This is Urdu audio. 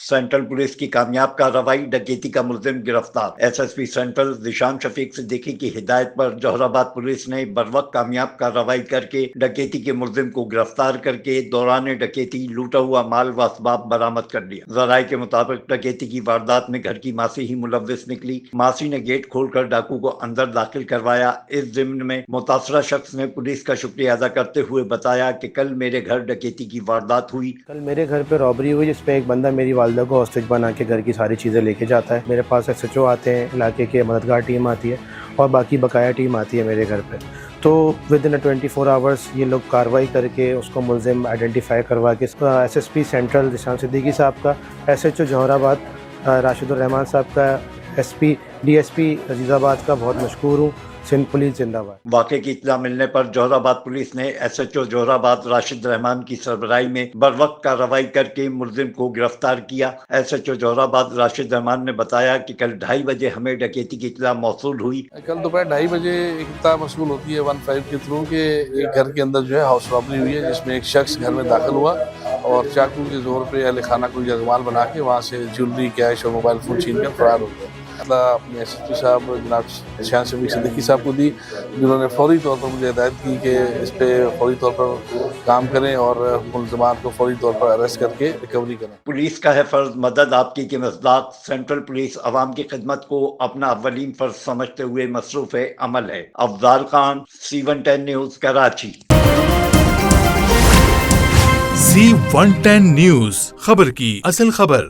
سینٹرل پولیس کی کامیاب کارروائی، ڈکیتی کا ملزم گرفتار۔ SSP سینٹرل ذیشان شفیق صدیقی کی ہدایت پر جوہر آباد پولیس نے بروقت کامیاب کارروائی کر کے ڈکیتی کے ملزم کو گرفتار کر کے دوران ڈکیتی لوٹا ہوا مال و اسباب برآمد کر لیا۔ ذرائع کے مطابق ڈکیتی کی واردات میں گھر کی ماسی ہی ملوث نکلی۔ ماسی نے گیٹ کھول کر ڈاکو کو اندر داخل کروایا۔ اس ضمن میں متاثرہ شخص نے پولیس کا شکریہ ادا کرتے ہوئے بتایا کہ کل میرے گھر ڈکیتی کی واردات ہوئی۔ کل میرے گھر پہ رابری ہوئی جس میں ایک بندہ میری والدہ کو ہاسٹیج بنا کے گھر کی ساری چیزیں لے کے جاتا ہے۔ میرے پاس SHO آتے ہیں، علاقے کے مددگار ٹیم آتی ہے اور باقی بقایا ٹیم آتی ہے میرے گھر پہ۔ تو ود ان 24 آورس یہ لوگ کارروائی کر کے اس کو ملزم آئیڈینٹیفائی کروا کے SSP سینٹرل ذیشان صدیقی صاحب کا، SHO جوہر آباد راشد الرحمان صاحب کا، SP DSP عزیز آباد کا بہت مشکور ہوں۔ سندھ پولیس زندہ باد۔ واقعے کی اطلاع ملنے پر جوہر آباد پولیس نے SHO جوہر آباد راشد رحمان کی سربراہی میں بروقت کارروائی کر کے ملزم کو گرفتار کیا۔ SHO جوہر آباد راشد رحمان نے بتایا کہ کل 2:30 بجے ہمیں ڈکیتی کی اطلاع موصول ہوئی۔ کل دوپہر 2:30 بجے ایک اطلاع موصول ہوتی ہے 15 کے تھرو کہ ایک گھر کے اندر جو ہے ہاؤس رابری ہوئی ہے، جس میں ایک شخص گھر میں داخل ہوا اور چاقو کے زور پہ اہل خانہ کو یرغمال بنا کے وہاں سے جیولری، کیش اور موبائل فون چھین کر فرار ہو گیا۔ اطلاع اپنے SSP صاحب جناب ذیشان شفیق صدیقی صاحب کو دی، جنہوں نے فوری طور پر مجھے ہدایت کی کہ اس پہ فوری طور پر کام کریں اور ملزمان کو فوری طور پر اریسٹ کر کے ریکوری کریں۔ پولیس کا ہے فرض مدد آپ کی مصداق۔ سینٹرل پولیس عوام کی خدمت کو اپنا اولین فرض سمجھتے ہوئے مصروف عمل ہے۔ Afzal Khan, C110 news, Karachi. C110 news, خبر کی اصل خبر۔